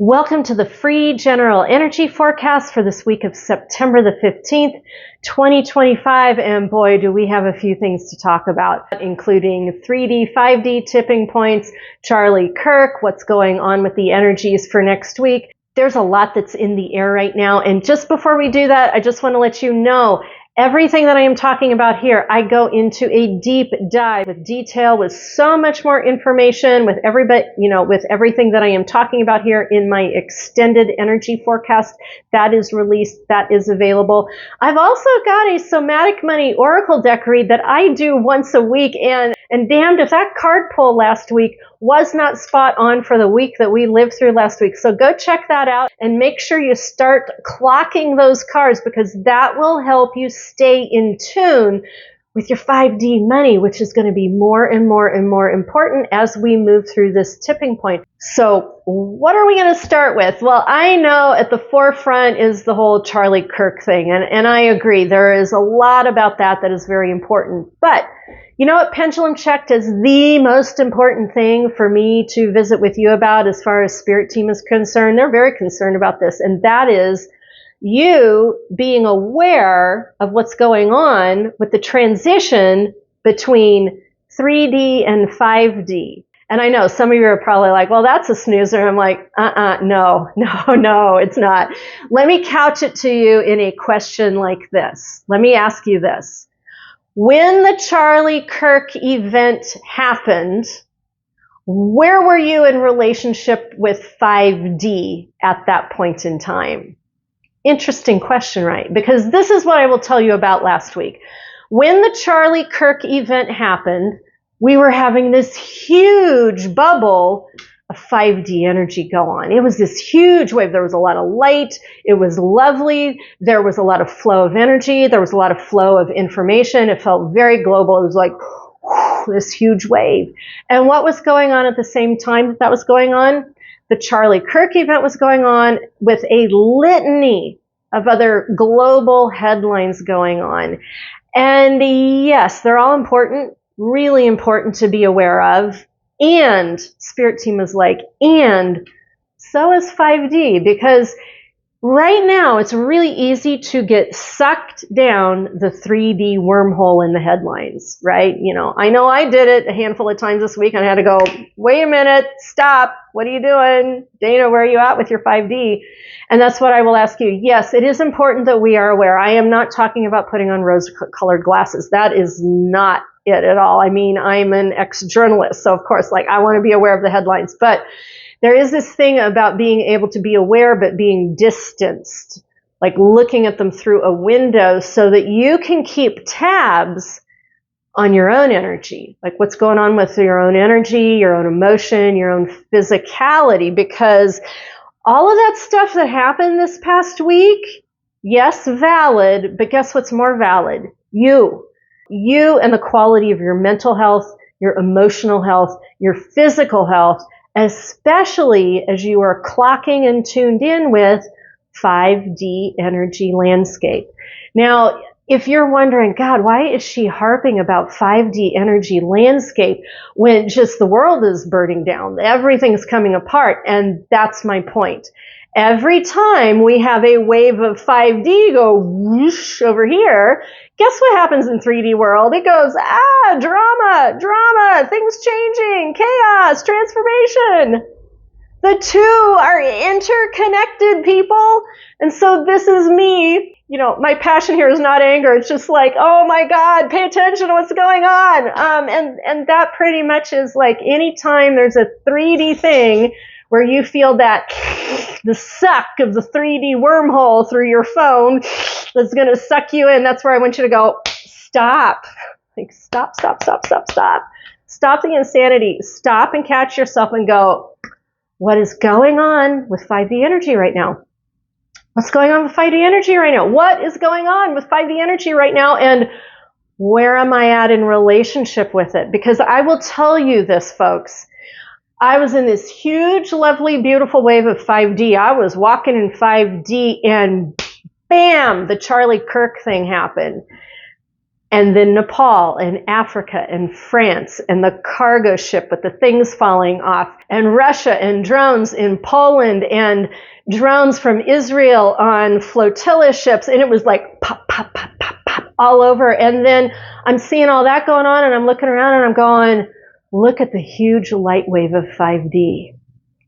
Welcome to the free general energy forecast for this week of September the 15th, 2025. And boy, do we have a few things to talk about, including 3D, 5D tipping points, Charlie Kirk, what's going on with the energies for next week. There's a lot that's in the air right now. And just before we do that, I just want to let you know, everything that I am talking about here, I go into a deep dive with detail, with so much more information, with with everything that I am talking about here in my extended energy forecast that is released, that is available. I've also got a Somatic Money Oracle deck read that I do once a week, and damned if that card pull last week was not spot on for the week that we lived through last week. So go check that out and make sure you start clocking those cards, because that will help you stay in tune with your 5D money, which is going to be more and more and more important as we move through this tipping point. So what are we going to start with? Well, I know at the forefront is the whole Charlie Kirk thing, and I agree. There is a lot about that is very important. But you know what Pendulum checked is the most important thing for me to visit with you about as far as Spirit Team is concerned? They're very concerned about this, and that is you being aware of what's going on with the transition between 3D and 5D. And I know some of you are probably like, well, that's a snoozer. I'm like, no, it's not. Let me couch it to you in a question like this. Let me ask you this. When the Charlie Kirk event happened, where were you in relationship with 5D at that point in time? Interesting question, right? Because this is what I will tell you about last week. When the Charlie Kirk event happened, we were having this huge bubble of 5D energy go on. It was this huge wave. There was a lot of light. It was lovely. There was a lot of flow of energy. There was a lot of flow of information. It felt very global. It was like this huge wave. And what was going on at the same time that was going on? The Charlie Kirk event was going on with a litany of other global headlines going on. And yes, they're all important, really important to be aware of. And Spirit Team is like, and so is 5D, because right now it's really easy to get sucked down the 3D wormhole in the headlines, right? You know I did it a handful of times this week, and I had to go, wait a minute, stop, what are you doing? Dana, where are you at with your 5D? And that's what I will ask you. Yes, it is important that we are aware. I am not talking about putting on rose-colored glasses. That is not it at all. I mean, I'm an ex-journalist, so of course, I want to be aware of the headlines, but there is this thing about being able to be aware but being distanced, like looking at them through a window so that you can keep tabs on your own energy, like what's going on with your own energy, your own emotion, your own physicality, because all of that stuff that happened this past week, yes, valid, but guess what's more valid? You and the quality of your mental health, your emotional health, your physical health, especially as you are clocking and tuned in with 5D energy landscape. Now, if you're wondering, God, why is she harping about 5D energy landscape when just the world is burning down? Everything's coming apart, and that's my point. Every time we have a wave of 5D go whoosh over here, guess what happens in 3D world? It goes, drama, things changing, chaos, transformation. The two are interconnected, people. And so this is me. My passion here is not anger. It's just like, oh my God, pay attention to what's going on. And that pretty much is like anytime there's a 3D thing where you feel that the suck of the 3D wormhole through your phone that's going to suck you in, that's where I want you to go, stop. Like, stop. Stop the insanity. Stop and catch yourself and go, what is going on with 5D energy right now? What's going on with 5D energy right now? What is going on with 5D energy right now? And where am I at in relationship with it? Because I will tell you this, folks. I was in this huge, lovely, beautiful wave of 5D. I was walking in 5D and bam, the Charlie Kirk thing happened. And then Nepal and Africa and France and the cargo ship with the things falling off, and Russia and drones in Poland and drones from Israel on flotilla ships. And it was like pop, pop, pop, pop, pop all over. And then I'm seeing all that going on, and I'm looking around and I'm going, look at the huge light wave of 5D.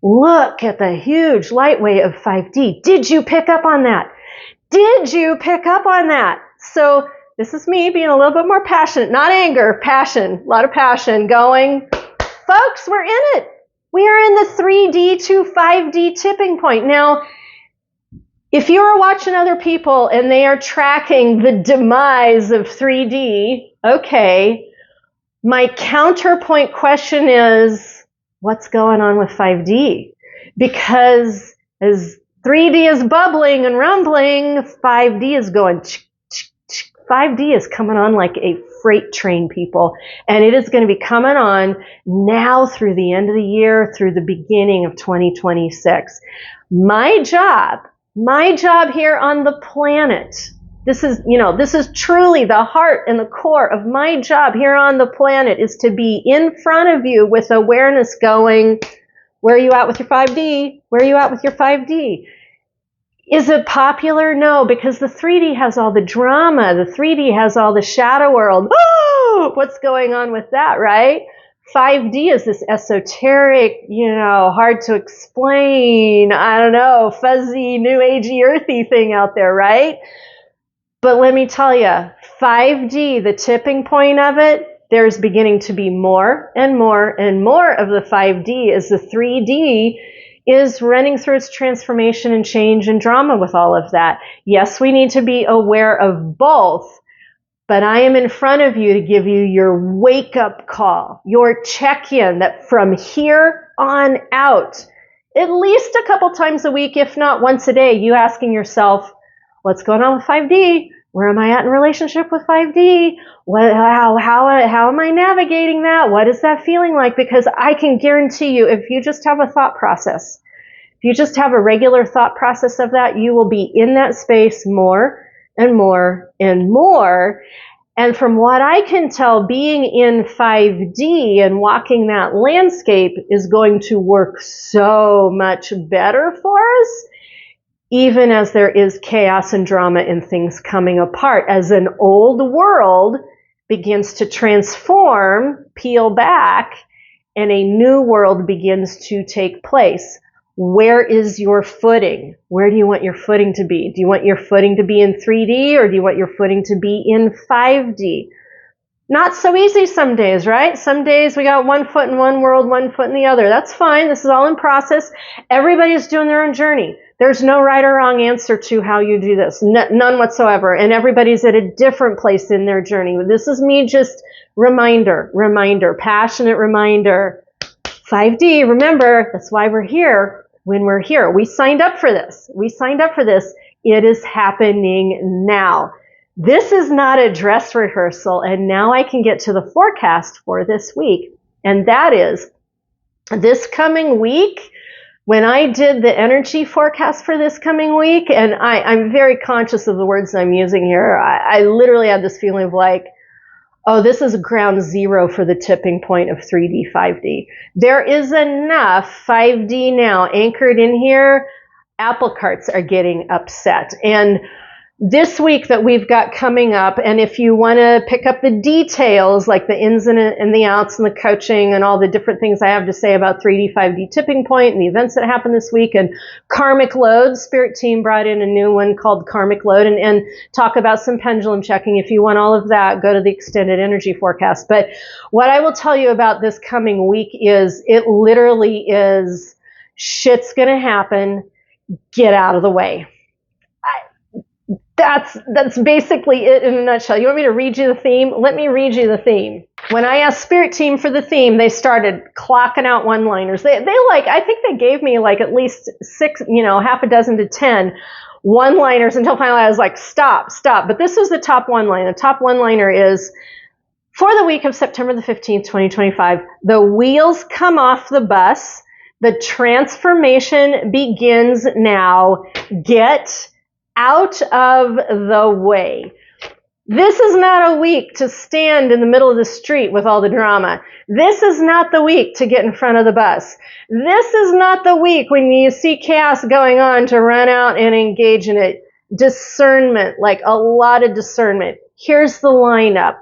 Look at the huge light wave of 5D. Did you pick up on that? Did you pick up on that? So this is me being a little bit more passionate, not anger, passion, a lot of passion going, folks, we're in it. We are in the 3D to 5D tipping point. Now, if you are watching other people and they are tracking the demise of 3D, okay, my counterpoint question is, what's going on with 5D? Because as 3D is bubbling and rumbling, 5D is going 5D is coming on like a freight train, people, and it is going to be coming on now through the end of the year, through the beginning of 2026. My job here on the planet, this is truly the heart and the core of my job here on the planet, is to be in front of you with awareness going, where are you at with your 5D? Where are you at with your 5D? Is it popular? No, because the 3D has all the drama. The 3D has all the shadow world. Oh, what's going on with that, right? 5D is this esoteric, hard to explain, I don't know, fuzzy, new agey, earthy thing out there, right? But let me tell you, 5D, the tipping point of it, there's beginning to be more and more and more of the 5D as the 3D is running through its transformation and change and drama with all of that. Yes, we need to be aware of both, but I am in front of you to give you your wake-up call, your check-in, that from here on out, at least a couple times a week, if not once a day, you asking yourself, what's going on with 5D? Where am I at in relationship with 5D? How am I navigating that? What is that feeling like? Because I can guarantee you, if you just have a thought process, if you just have a regular thought process of that, you will be in that space more and more and more. And from what I can tell, being in 5D and walking that landscape is going to work so much better for us, even as there is chaos and drama and things coming apart, as an old world begins to transform, peel back, and a new world begins to take place. Where is your footing? Where do you want your footing to be? Do you want your footing to be in 3D, or do you want your footing to be in 5D? Not so easy some days, right? Some days we got one foot in one world, one foot in the other. That's fine. This is all in process. Everybody's doing their own journey. There's no right or wrong answer to how you do this. None whatsoever. And everybody's at a different place in their journey. This is me just reminder, passionate reminder. 5D, remember, that's why we're here when we're here. We signed up for this. It is happening now. This is not a dress rehearsal, and now I can get to the forecast for this week. And that is, this coming week, when I did the energy forecast for this coming week, and I'm very conscious of the words I'm using here, I literally had this feeling of like, oh, this is ground zero for the tipping point of 3D, 5D. There is enough 5D now anchored in here. Apple carts are getting upset. And this week that we've got coming up, and if you want to pick up the details, like the ins and the outs and the coaching and all the different things I have to say about 3D, 5D tipping point and the events that happened this week, and karmic load, Spirit Team brought in a new one called karmic load, and talk about some pendulum checking. If you want all of that, go to the extended energy forecast. But what I will tell you about this coming week is, it literally is, shit's going to happen. Get out of the way. That's basically it in a nutshell. You want me to read you the theme? Let me read you the theme. When I asked Spirit Team for the theme, they started clocking out one-liners. I think they gave me like at least 6, half a dozen to 10 one-liners until finally I was like, stop. But this is the top one-liner. The top one-liner is, for the week of September the 15th, 2025, the wheels come off the bus. The transformation begins now. Get out of the way. This is not a week to stand in the middle of the street with all the drama. This is not the week to get in front of the bus. This is not the week when you see chaos going on to run out and engage in it. Discernment, like a lot of discernment. Here's the lineup.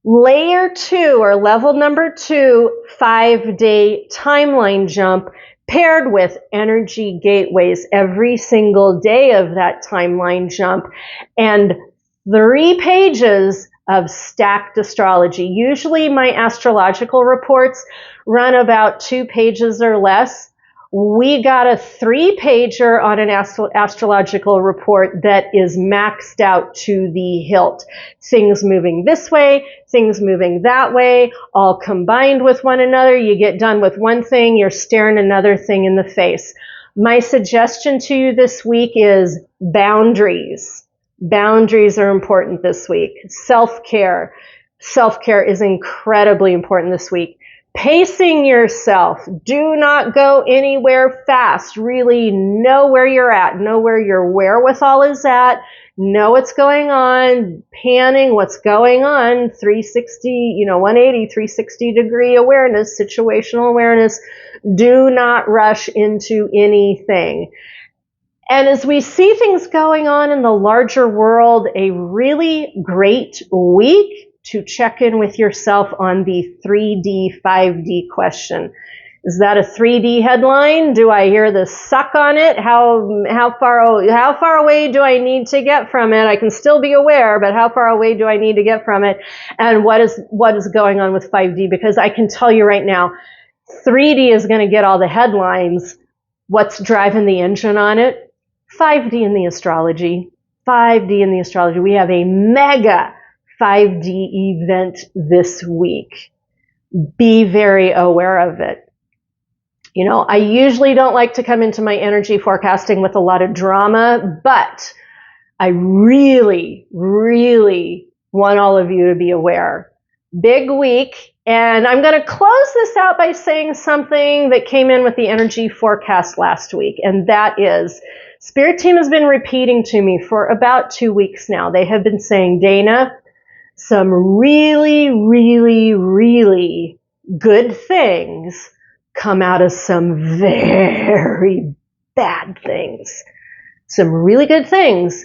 Layer 2 or level number 2, 5-day timeline jump paired with energy gateways every single day of that timeline jump, and 3 pages of stacked astrology. Usually my astrological reports run about 2 pages or less. We got a 3-pager on an astrological report that is maxed out to the hilt. Things moving this way, things moving that way, all combined with one another. You get done with one thing, you're staring another thing in the face. My suggestion to you this week is boundaries. Boundaries are important this week. Self-care. Self-care is incredibly important this week. Pacing yourself. Do not go anywhere fast. Really know where you're at. Know where your wherewithal is at. Know what's going on. Panning what's going on. 360, 180, 360 degree awareness, situational awareness. Do not rush into anything. And as we see things going on in the larger world, a really great week to check in with yourself on the 3D, 5D question. Is that a 3D headline? Do I hear the suck on it? How far away do I need to get from it? I can still be aware, but how far away do I need to get from it? And what is going on with 5D? Because I can tell you right now, 3D is going to get all the headlines. What's driving the engine on it? 5D in the astrology. 5D in the astrology. We have a mega 5D event this week. Be very aware of it. I usually don't like to come into my energy forecasting with a lot of drama, but I really, really want all of you to be aware. Big week, and I'm going to close this out by saying something that came in with the energy forecast last week, and that is, Spirit Team has been repeating to me for about 2 weeks now. They have been saying, Dana, some really, really, really good things come out of some very bad things. Some really good things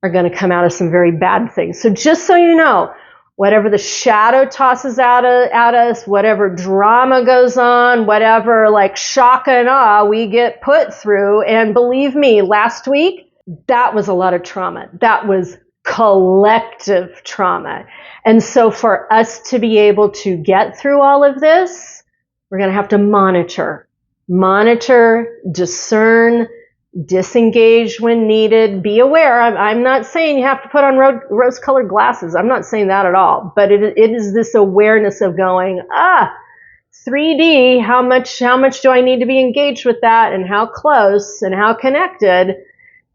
are going to come out of some very bad things. So just so you know, whatever the shadow tosses out at us, whatever drama goes on, whatever like shock and awe we get put through, and believe me, last week, that was a lot of trauma. That was collective trauma. And so for us to be able to get through all of this, we're going to have to monitor, discern, disengage when needed, be aware. I'm not saying you have to put on rose-colored glasses. I'm not saying that at all. But it is this awareness of going, 3D, how much do I need to be engaged with that, and how close and how connected?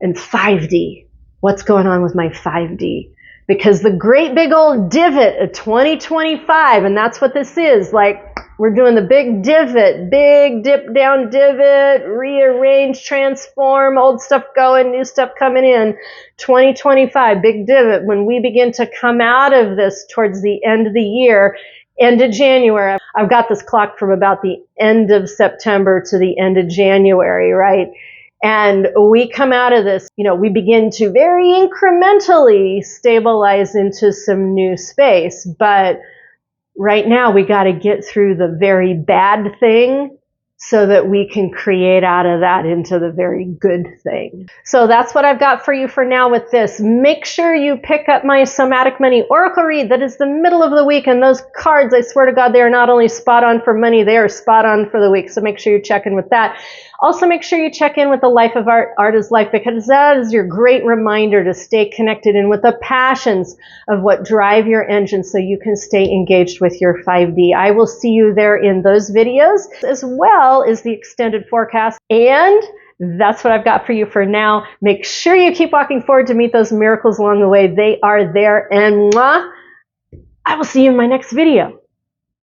And 5D, what's going on with my 5D? Because the great big old divot of 2025, and that's what this is, like we're doing the big divot, big dip down divot, rearrange, transform, old stuff going, new stuff coming in. 2025, big divot. When we begin to come out of this towards the end of the year, end of January, I've got this clock from about the end of September to the end of January, right? And we come out of this, we begin to very incrementally stabilize into some new space. But right now we got to get through the very bad thing so that we can create out of that into the very good thing. So that's what I've got for you for now with this. Make sure you pick up my Somatic Money Oracle read. That is the middle of the week, and those cards, I swear to God, they are not only spot on for money, they are spot on for the week. So make sure you check in with that. Also, make sure you check in with the Life of Art, Art is Life, because that is your great reminder to stay connected in with the passions of what drive your engine so you can stay engaged with your 5D. I will see you there in those videos, as well as the extended forecast. And that's what I've got for you for now. Make sure you keep walking forward to meet those miracles along the way. They are there. And I will see you in my next video.